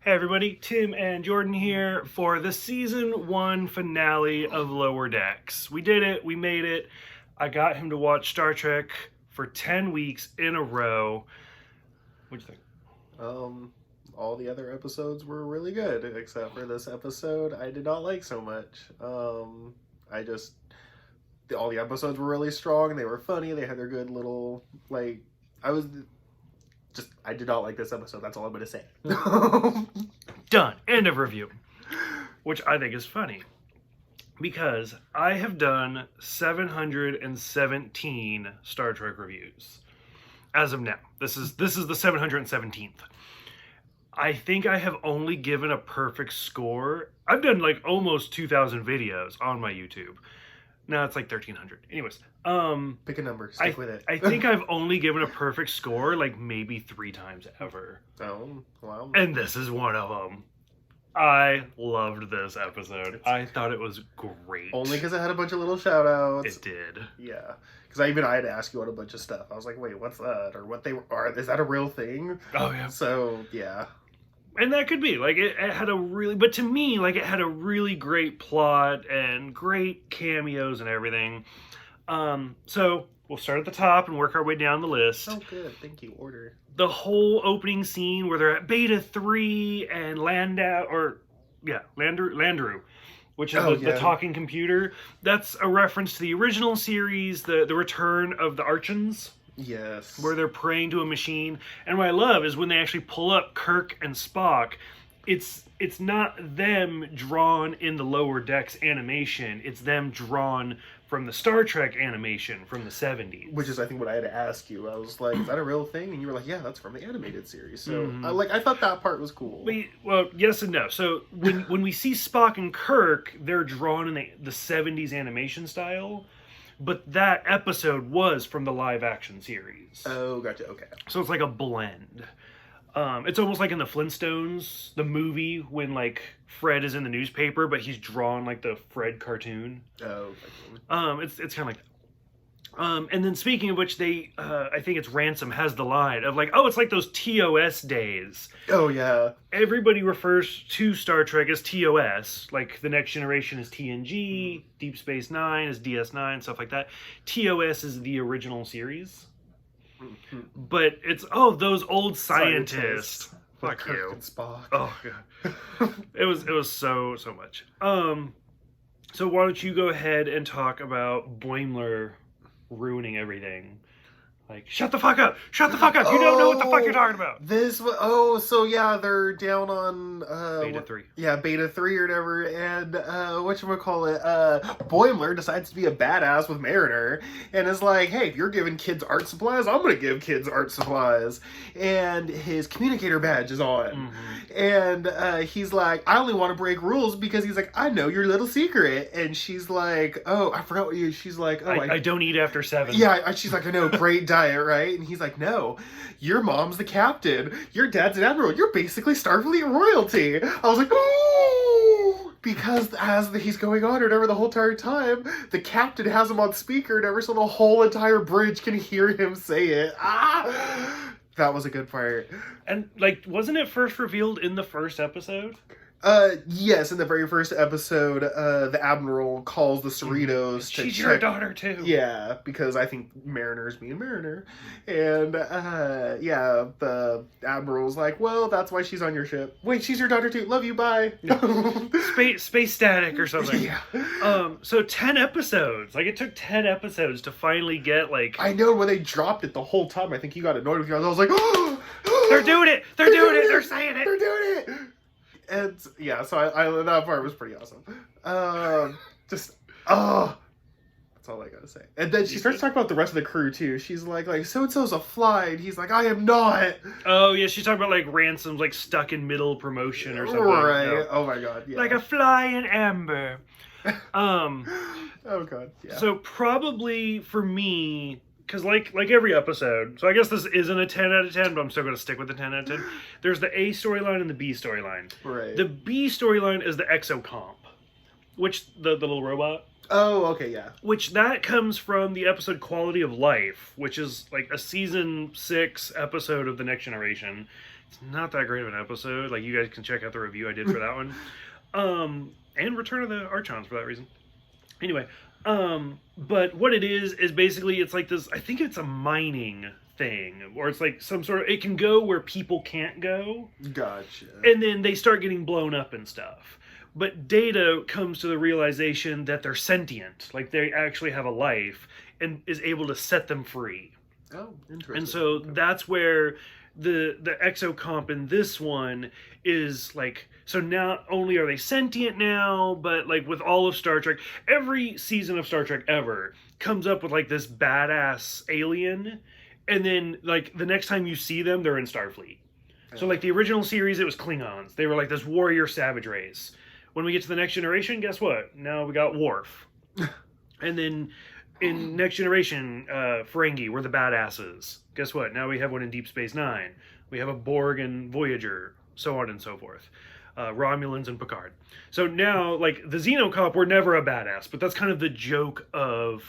Hey everybody, Tim and Jordan here for the Season 1 finale of Lower Decks. We did it, we made it. I got him to watch Star Trek for 10 weeks in a row. What'd you think? All the other episodes were really good, except for this episode I did not like so much. All the episodes were really strong, they were funny, they had their good little, I did not like this episode, that's all I'm gonna say. Done. End of review. Which I think is funny. Because I have done 717 Star Trek reviews. As of now. This is the 717th. I think I have only given a perfect score. I've done like almost 2,000 videos on my YouTube. No, it's like 1,300. Anyways, Pick a number, stick with it. I think I've only given a perfect score like maybe 3 times ever. Oh, wow. And this is one of them. I loved this episode. I thought it was great. Only because it had a bunch of little shout outs. It did. Yeah. Because I had to ask you on a bunch of stuff. I was like, wait, what's that? Or what they are. Is that a real thing? Oh, yeah. So, yeah. And that could be. Like, it had a really... But to me, like, it had a really great plot and great cameos and everything. So, we'll start at the top and work our way down the list. Oh, good. Thank you. Order. The whole opening scene where they're at Beta 3 and Landru, which is the talking computer. That's a reference to the original series, the return of the Archons. Yes. Where they're praying to a machine. And what I love is when they actually pull up Kirk and Spock, it's not them drawn in the Lower Decks animation. It's them drawn from the Star Trek animation from the 70s. Which is, I think, what I had to ask you. I was like, is that a real thing? And you were like, yeah, that's from the animated series. So, I thought that part was cool. Well, yes and no. So, when we see Spock and Kirk, they're drawn in the 70s animation style. But that episode was from the live-action series. Oh, gotcha. Okay. So it's like a blend. It's almost like in the Flintstones, the movie, when like Fred is in the newspaper, but he's drawn like the Fred cartoon. Oh, gotcha. It's kind of like that. And then speaking of which, I think it's Ransom has the line of like, oh, it's like those TOS days. Oh, yeah. Everybody refers to Star Trek as TOS. Like, The Next Generation is TNG, Deep Space Nine is DS9, stuff like that. TOS is the original series. But it's, those old scientists. Fuck Kirk you. and Spock. Oh, God. It was so much. So why don't you go ahead and talk about Boimler ruining everything. Like, shut the fuck up! Shut the fuck up! You don't know what the fuck you're talking about! So yeah, they're down on... Beta 3. Yeah, Beta 3 or whatever, and whatchamacallit, Boimler decides to be a badass with Mariner, and is like, hey, if you're giving kids art supplies, I'm gonna give kids art supplies. And his communicator badge is on. And he's like, I only want to break rules because he's like, I know your little secret. And she's like, oh, I forgot what you... She's like, oh, I don't eat after 7. Yeah, she's like, I know, great diet, right? And he's like, no, your mom's the captain, your dad's an admiral, you're basically Starfleet royalty. I was like, oh, because as he's going on or whatever the whole entire time, the captain has him on speaker and so the whole entire bridge can hear him say it. That was a good part. And like, wasn't it first revealed in the first episode? Yes, in the very first episode, the Admiral calls the Cerritos to She's check... your daughter, too. Yeah, because I think Mariner's being Mariner. And, yeah, the Admiral's like, well, that's why she's on your ship. Wait, she's your daughter, too. Love you, bye. Space static or something. Yeah. So 10 episodes. Like, it took 10 episodes to finally get, like... I know, when they dropped it the whole time, I think you got annoyed with yours. I was like, oh! They're doing it! They're doing it! They're saying it! They're doing it! And yeah, so I that part was pretty awesome. That's all I gotta say. And then she starts talking about the rest of the crew too. She's like so-and-so's a fly, and he's like, I am not. Oh yeah, she's talking about like Ransom's like stuck in middle promotion or something. Right. No. Oh my god, yeah. Like a fly in amber. Oh god, yeah. So probably for me, because like every episode, so I guess this isn't a 10 out of 10, but I'm still going to stick with the 10 out of 10. There's the A storyline and the B storyline. Right. The B storyline is the exocomp, which, the little robot. Oh, okay, yeah. Which that comes from the episode Quality of Life, which is like a season 6 episode of The Next Generation. It's not that great of an episode. Like, you guys can check out the review I did for that one. And Return of the Archons for that reason. Anyway, but what it is basically it's like this, I think it's a mining thing, or it's like some sort of, it can go where people can't go. Gotcha. And then they start getting blown up and stuff. But Data comes to the realization that they're sentient, like they actually have a life, and is able to set them free. Oh, interesting. And so that's where the exocomp in this one is like, so not only are they sentient now, but like with all of Star Trek, every season of Star Trek ever comes up with like this badass alien, and then like the next time you see them, they're in Starfleet. So like the original series, it was Klingons. They were like this warrior savage race. When we get to the Next Generation, guess what? Now we got Worf. And then in Next Generation, Ferengi, we're the badasses. Guess what? Now we have one in Deep Space Nine. We have a Borg and Voyager, so on and so forth. Romulans and Picard. So now, like, the Xenocomp were never a badass, but that's kind of the joke of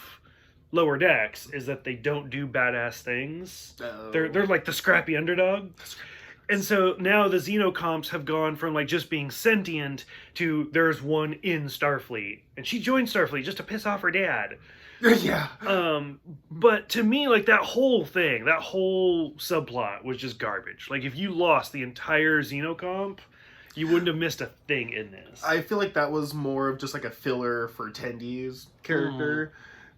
Lower Decks, is that they don't do badass things. Oh. They're like the scrappy underdog. And so now the Xenocomps have gone from like just being sentient to there's one in Starfleet. And she joined Starfleet just to piss off her dad. Yeah. But to me, like that whole thing, that whole subplot was just garbage. Like if you lost the entire Xenocomp, you wouldn't have missed a thing in this. I feel like that was more of just like a filler for Tendy's character.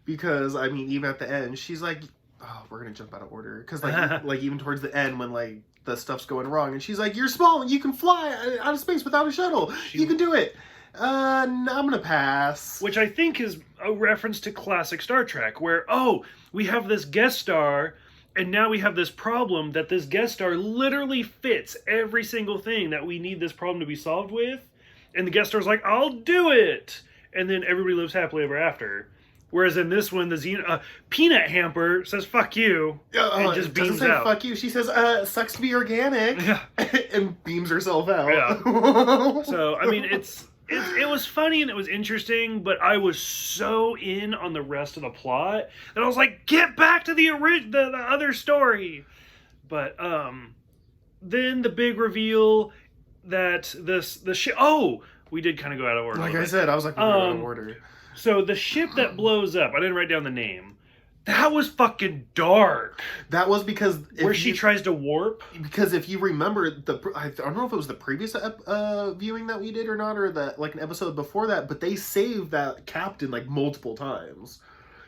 Because, I mean, even at the end, she's like, oh, we're going to jump out of order. Because, like even towards the end when, like, the stuff's going wrong, and she's like, you're small and you can fly out of space without a shuttle. You can do it. No, I'm going to pass. Which I think is a reference to classic Star Trek, where, oh, we have this guest star, and now we have this problem that this guest star literally fits every single thing that we need this problem to be solved with. And the guest star's like, I'll do it. And then everybody lives happily ever after. Whereas in this one, the Peanut Hamper says, fuck you, and just beams doesn't say out. Fuck you. She says, sucks to be organic. Yeah. And beams herself out. Yeah. So, I mean, it was funny and it was interesting, but I was so in on the rest of the plot that I was like, get back to the other story. But then the big reveal that the ship... Oh, we did kind of go out of order. Like I said, I was like, we're out of order. So the ship that blows up, I didn't write down the name. That was fucking dark. That was because... Where she tries to warp? Because if you remember, I don't know if it was the previous viewing that we did or not, or like an episode before that, but they saved that captain like multiple times.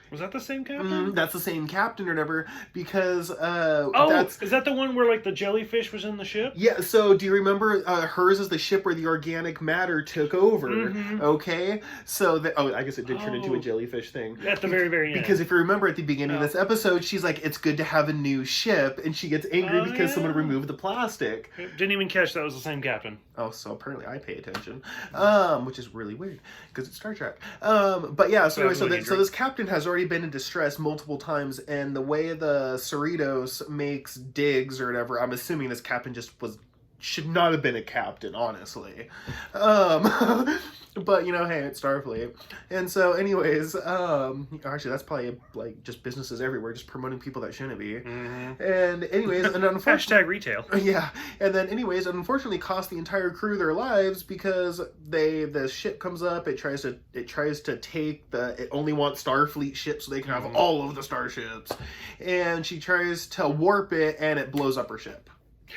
Was that the same captain? That's the same captain or whatever, because... is that the one where like the jellyfish was in the ship? Yeah, so do you remember hers is the ship where the organic matter took over, okay? So, I guess it did turn into a jellyfish thing. At the very, very end. Because if you remember at the beginning of this episode, she's like, it's good to have a new ship, and she gets angry because someone removed the plastic. Didn't even catch that was the same captain. Oh, so apparently I pay attention, which is really weird, because it's Star Trek. But yeah, so anyway, so this captain has already been in distress multiple times, and the way the Cerritos makes digs or whatever, I'm assuming this captain just should not have been a captain, honestly. But, hey, it's Starfleet. And so, anyways, actually, that's probably, like, just businesses everywhere, just promoting people that shouldn't be. And anyways, and unfortunately... Hashtag retail. Yeah. And then, anyways, it unfortunately cost the entire crew their lives because the ship comes up, it tries to take it only wants Starfleet ships so they can have all of the starships. And she tries to warp it, and it blows up her ship.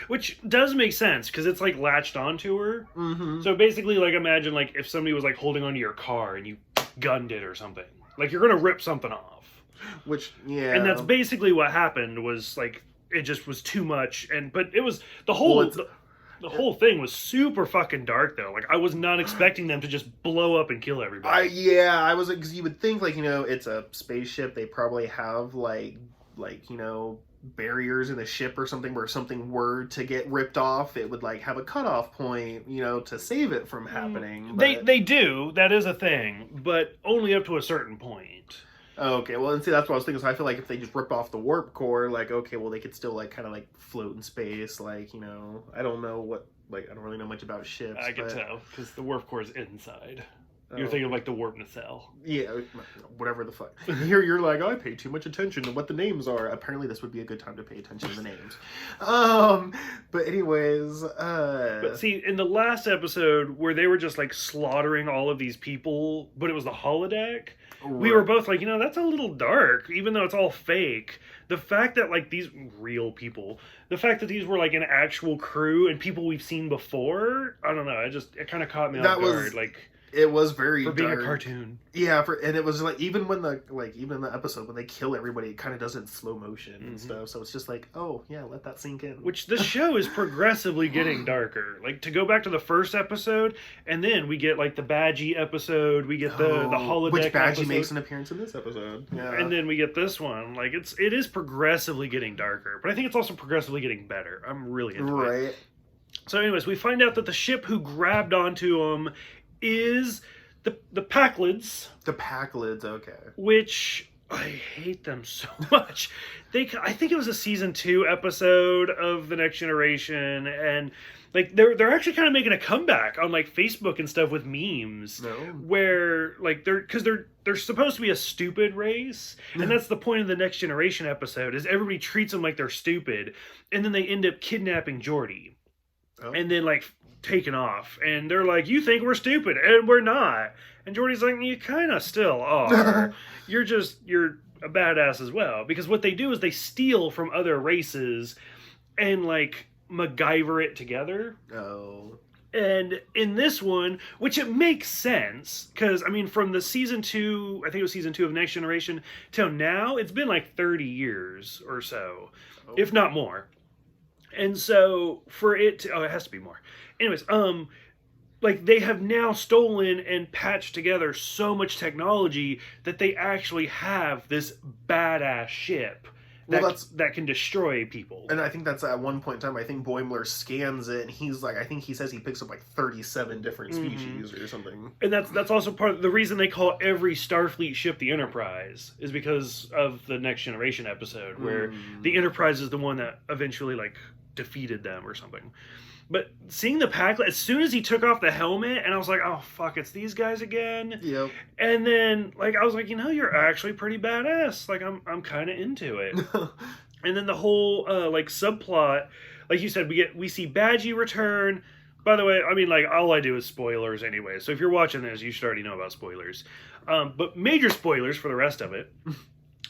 Which does make sense, because it's, like, latched onto her. So basically, like, imagine, like, if somebody was, like, holding onto your car and you gunned it or something. Like, you're gonna rip something off. Which, yeah. And that's basically what happened, was, like, it just was too much. But it was, the whole thing was super fucking dark, though. Like, I was not expecting them to just blow up and kill everybody. Because you would think, like, it's a spaceship, they probably have, like, barriers in the ship or something where if something were to get ripped off, it would like have a cutoff point, to save it from happening. But... They do, that is a thing, but only up to a certain point. Okay, well, and see, that's what I was thinking. So I feel like if they just rip off the warp core, like, okay, well, they could still like kind of like float in space, like, I don't know what, like, I don't really know much about ships. I can tell, because the warp core is inside. You're thinking of like the warp nacelle. Yeah, whatever the fuck. Here you're like, I pay too much attention to what the names are. Apparently this would be a good time to pay attention to the names. But anyways, But see, in the last episode where they were just like slaughtering all of these people, but it was the holodeck, we were both like, that's a little dark, even though it's all fake. The fact that like these real people, the fact that these were like an actual crew and people we've seen before, I don't know, it kind of caught me off guard. It was very for being dark. A cartoon. Yeah, and it was like even in the episode when they kill everybody, it kind of does it in slow motion and stuff. So it's just like, oh yeah, let that sink in. Which the show is progressively getting darker. Like to go back to the first episode, and then we get like the Badgie episode, we get the holodeck, which Badgie episode. Makes an appearance in this episode. Yeah, and then we get this one. Like it is progressively getting darker, but I think it's also progressively getting better. I'm really into it. So, anyways, we find out that the ship who grabbed onto them is the Packlids. The Packlids, okay. Which I hate them so much. I think it was a season 2 episode of The Next Generation, and like they're actually kind of making a comeback on like Facebook and stuff with memes. No. Where like they're supposed to be a stupid race, and that's the point of The Next Generation episode is everybody treats them like they're stupid, and then they end up kidnapping Geordi. Oh. And then like taken off, and they're like, you think we're stupid and we're not, and Geordi's like, you kind of still are. you're a badass as well, because what they do is they steal from other races and like MacGyver it together. And in this one, which it makes sense, because I mean from the season 2, I think it was season 2 of Next Generation till now, it's been like 30 years or so, if not more. And so for it to, it has to be more. Anyways, like they have now stolen and patched together so much technology that they actually have this badass ship that can destroy people. And I think that's at one point in time, I think Boimler scans it, and he's like, I think he says he picks up like 37 different species or something. And that's also part of the reason they call every Starfleet ship the Enterprise, is because of the Next Generation episode, where the Enterprise is the one that eventually like defeated them or something. But seeing the Packlet, as soon as he took off the helmet, and I was like, oh fuck, it's these guys again. Yep. And then like I was like, you're actually pretty badass. Like I'm kind of into it. And then the whole like subplot, like you said, we see Badgie return. By the way, I mean like all I do is spoilers anyway. So if you're watching this, you should already know about spoilers. But major spoilers for the rest of it.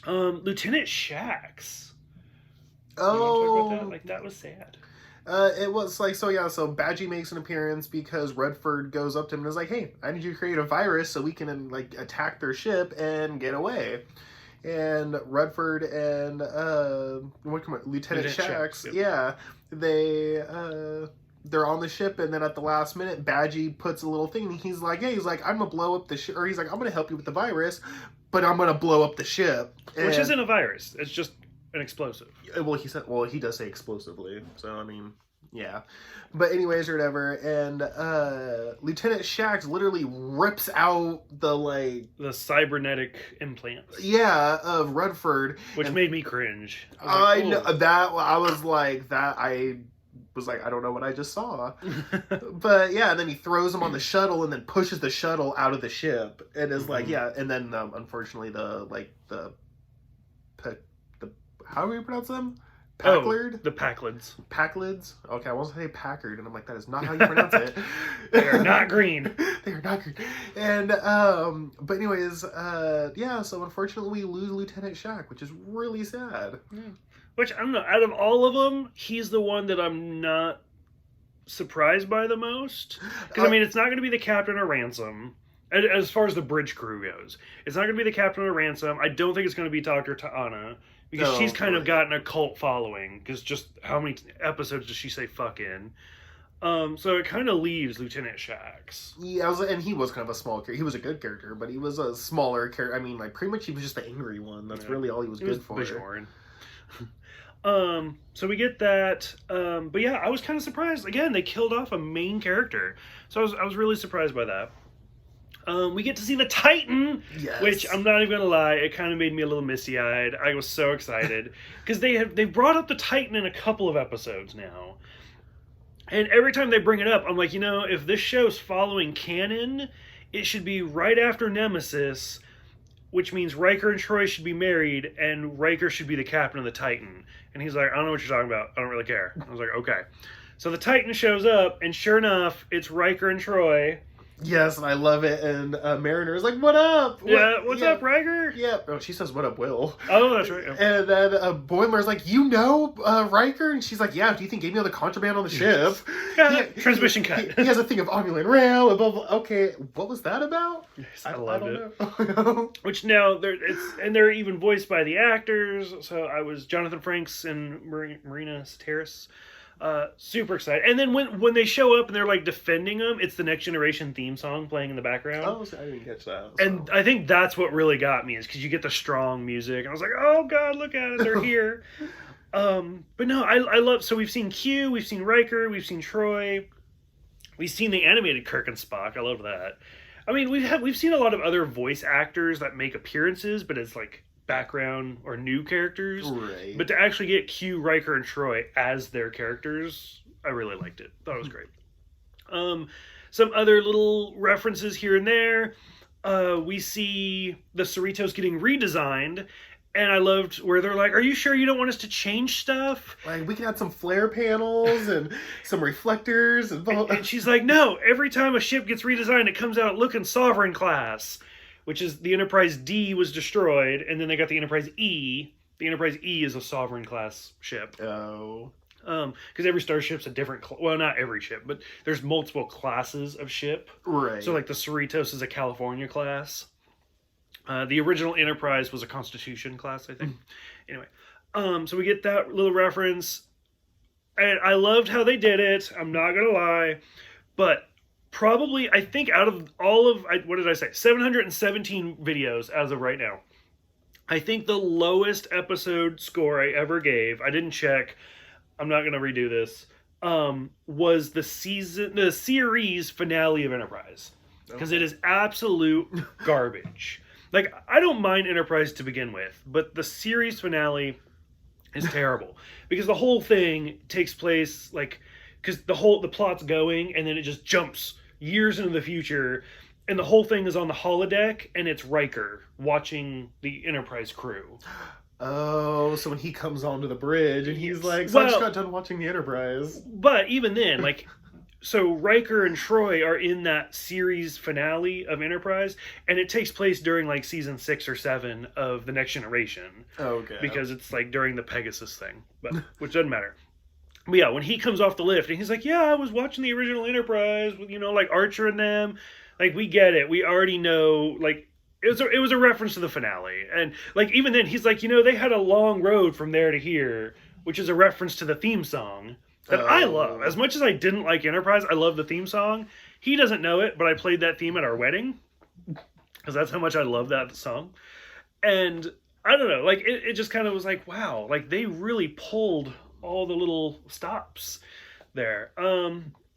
Lieutenant Shax. Oh, you want to talk about that? Like that was sad. It was like, so Badgie makes an appearance because Redford goes up to him and is like, hey, I need you to create a virus so we can like attack their ship and get away. And Redford and Lieutenant Shax, yep. they're on the ship, and then at the last minute, Badgie puts a little thing, and he's like, I'm gonna blow up the ship, or he's like, I'm gonna help you with the virus, but I'm gonna blow up the ship. Which isn't a virus, it's just an explosive. Well, he does say explosively, so I mean, yeah. But anyways, or whatever, and Lieutenant Shax literally rips out the cybernetic implants. Yeah, of Redford, which made me cringe. I know that. I was like that. I don't know what I just saw. But yeah, and then he throws him on the shuttle and then pushes the shuttle out of the ship and is like, yeah, and then unfortunately the how do you pronounce them? Packlard? The Packlids. Packlids? Okay, I wasn't say Packard, and I'm like, that is not how you pronounce it. They are not green. They are not green. And, but anyways, yeah, so unfortunately we lose Lieutenant Shax, which is really sad. Yeah. Which, I don't know, out of all of them, he's the one that I'm not surprised by the most. Because, I mean, it's not going to be the captain or Ransom. As far as the bridge crew goes. It's not going to be the captain or Ransom. I don't think it's going to be Dr. Ta'ana. Because she's kind of gotten a cult following. Because just how many episodes does she say fuck in? So it kind of leaves Lieutenant Shax. Yeah, and he was kind of a small character. He was a good character, but he was a smaller character. I mean, like, pretty much he was just the angry one. That's really all he was good for. Bajoran. So we get that. But yeah, I was kind of surprised. Again, they killed off a main character. So I was really surprised by that. We get to see the Titan, which I'm not even gonna lie, it kind of made me a little misty-eyed. I was so excited because they brought up the Titan in a couple of episodes now, and every time they bring it up, I'm like, if this show's following canon, it should be right after Nemesis, which means Riker and Troy should be married, and Riker should be the captain of the Titan. And he's like, I don't know what you're talking about. I don't really care. I was like, okay. So the Titan shows up, and sure enough, it's Riker and Troy. Yes, and I love it. And Mariner is like, "What up? What's up, Riker?" Yeah. Oh, she says, "What up, Will?" Oh, that's right. And then Boimler's like, "You know Riker?" And she's like, "Yeah. Do you think he gave me all the contraband on the ship?" Transmission cut. He has a thing of Omulan rail. And blah, blah. Okay, what was that about? Yes, I loved it. Know. Which now they're even voiced by the actors. So I was Jonathan Frakes and Marina Sirtis. Super excited. And then when they show up and they're like defending them, it's the Next Generation theme song playing in the background. Oh, I didn't catch that. So. And I think that's what really got me, is because you get the strong music. And I was like, oh god, look at it, they're here. But no, I love. So we've seen Q, we've seen Riker, we've seen Troy, we've seen the animated Kirk and Spock. I love that. I mean, we've seen a lot of other voice actors that make appearances, but it's like background or new characters, right? But to actually get Q, Riker, and Troy as their characters, I really liked it. Thought it was great. Some other little references here and there. We see the Cerritos getting redesigned, and I loved where they're like, "Are you sure you don't want us to change stuff? Like, we can add some flare panels and some reflectors." And she's like, "No, every time a ship gets redesigned, it comes out looking Sovereign class." Which is the Enterprise D was destroyed, and then they got the Enterprise E. The Enterprise E is a Sovereign class ship. Oh. Because every starship's a different... well, not every ship, but there's multiple classes of ship. Right. So, like, the Cerritos is a California class. The original Enterprise was a Constitution class, I think. Anyway. So we get that little reference. And I loved how they did it. I'm not going to lie. But... probably, I think out of all of, what did I say? 717 videos as of right now. I think the lowest episode score I ever gave, I didn't check, I'm not going to redo this, was the series finale of Enterprise. Because it is absolute garbage. Like, I don't mind Enterprise to begin with, but the series finale is terrible. Because the whole thing takes place, like, because the plot's going, and then it just jumps years into the future, and the whole thing is on the holodeck, and it's Riker watching the Enterprise crew. Oh, so when he comes onto the bridge, and he's like, "So I just got done watching the Enterprise." But even then, like, so Riker and Troy are in that series finale of Enterprise, and it takes place during, like, season 6 or 7 of The Next Generation. Okay. Because it's, like, during the Pegasus thing, but which doesn't matter. But yeah, when he comes off the lift, and he's like, "Yeah, I was watching the original Enterprise with, like, Archer and them." Like, we get it. We already know, like, it was a reference to the finale. And, like, even then, he's like, they had a long road from there to here, which is a reference to the theme song that I love. As much as I didn't like Enterprise, I love the theme song. He doesn't know it, but I played that theme at our wedding, because that's how much I love that song. And, I don't know, like, it just kind of was like, wow, like, they really pulled all the little stops there.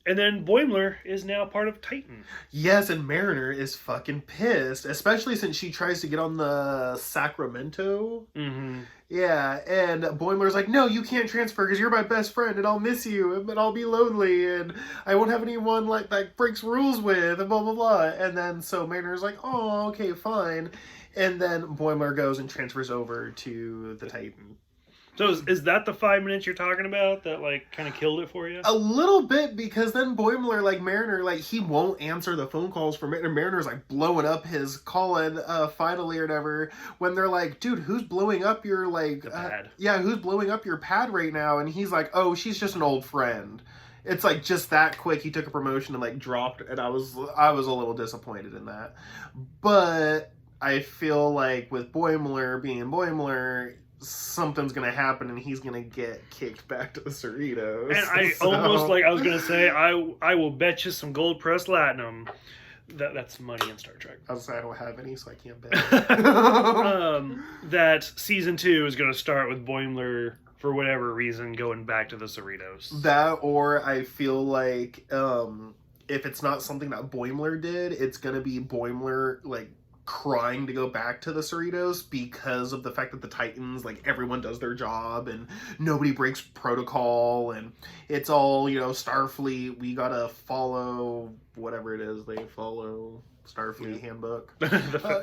And then Boimler is now part of Titan. Yes, and Mariner is fucking pissed, especially since she tries to get on the Sacramento. Mm-hmm. Yeah, and Boimler's like, "No, you can't transfer because you're my best friend, and I'll miss you, but I'll be lonely, and I won't have anyone like that breaks rules with, and blah blah blah." And then so Mariner's like, "Oh, okay, fine," and then Boimler goes and transfers over to the Titan. So is that the 5 minutes you're talking about that, like, kind of killed it for you? A little bit, because then Boimler, like, Mariner, like, he won't answer the phone calls from Mariner. Mariner's, like, blowing up his call-in finally or whatever, when they're like, "Dude, who's blowing up your, like..." pad. Yeah, who's blowing up your pad right now? And he's like, "Oh, she's just an old friend." It's, like, just that quick. He took a promotion and, like, dropped, and I was a little disappointed in that. But I feel like with Boimler being Boimler, something's gonna happen and he's gonna get kicked back to the Cerritos. And I was gonna say, I will bet you some gold pressed latinum that's money in Star Trek. I don't have any, so I can't bet. That season 2 is gonna start with Boimler, for whatever reason, going back to the Cerritos. That, or I feel like if it's not something that Boimler did, it's gonna be Boimler, like, crying to go back to the Cerritos because of the fact that the Titans, like, everyone does their job and nobody breaks protocol, and it's all, Starfleet, we gotta follow whatever it is they follow. Starfleet handbook.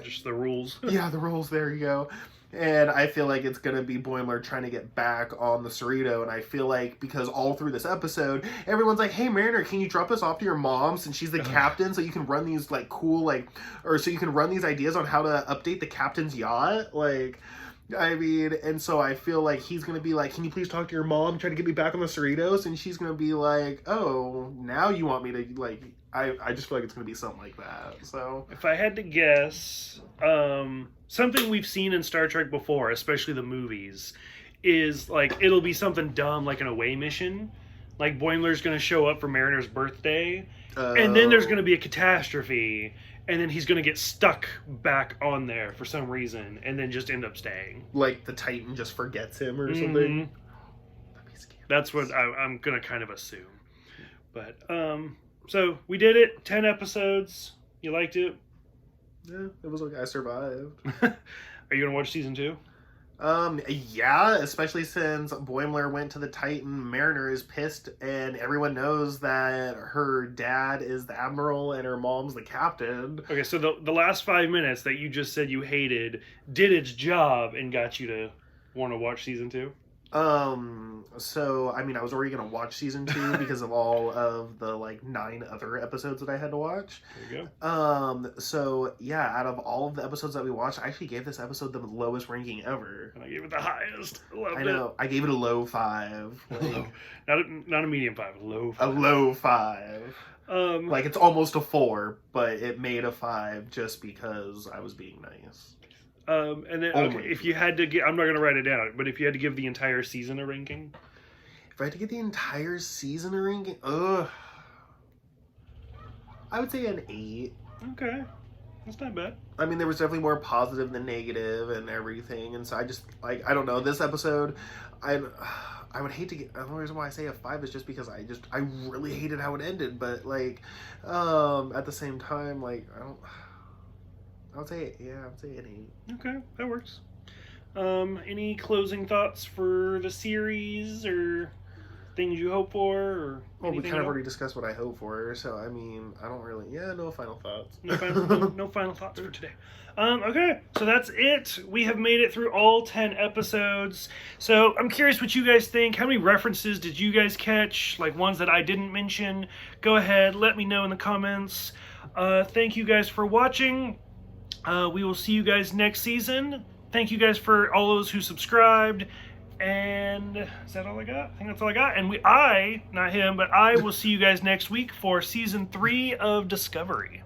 Just the rules. Yeah, the rules. There you go. And I feel like it's going to be Boimler trying to get back on the Cerrito. And I feel like because all through this episode, everyone's like, hey, Mariner, can you drop us off to your mom since she's the captain so you can run these, like, cool, like, or so you can run these ideas on how to update the captain's yacht? Like, I mean, and so I feel like he's going to be like, can you please talk to your mom, try to get me back on the Cerritos? And she's going to be like, oh, now you want me to, like, I just feel like it's going to be something like that. So if I had to guess, something we've seen in Star Trek before, especially the movies, is like it'll be something dumb like an away mission. Like Boimler's going to show up for Mariner's birthday, and then there's going to be a catastrophe, and then he's going to get stuck back on there for some reason, and then just end up staying. Like the Titan just forgets him or something. That'd be scary. That's what I'm going to kind of assume. But, so we did it. 10 episodes. You liked it? Yeah, it was like I survived. Are you going to watch season 2? Yeah, especially since Boimler went to the Titan. Mariner is pissed, and everyone knows that her dad is the admiral and her mom's the captain. Okay, so the last 5 minutes that you just said you hated did its job and got you to want to watch season 2? So, I mean, I was already going to watch season 2 because of all of the, like, 9 other episodes that I had to watch. There you go. So, yeah, out of all of the episodes that we watched, I actually gave this episode the lowest ranking ever. And I gave it the highest. I know. I gave it a low 5. Like, not a medium 5, a low 5. A low 5. Like, it's almost a 4, but it made a 5 just because I was being nice. And then, okay, if you had to give, I'm not going to write it down, but if you had to give the entire season a ranking? If I had to give the entire season a ranking, I would say an 8. Okay. That's not bad. I mean, there was definitely more positive than negative and everything, and so I just, like, I don't know, this episode, I would hate to get, the only reason why I say a 5 is just because I really hated how it ended, but, like, at the same time, like, I would say an 8. Okay, that works. Any closing thoughts for the series or things you hope for? Or well, we kind of already discussed what I hope for, so I mean, I don't really, no final thoughts. No final thoughts for today. Okay, so that's it. We have made it through all 10 episodes. So I'm curious what you guys think. How many references did you guys catch? Like ones that I didn't mention? Go ahead, let me know in the comments. Thank you guys for watching. We will see you guys next season. Thank you guys for all those who subscribed. And is that all I got? I think that's all I got. And not him, but I will see you guys next week for season 3 of Discovery.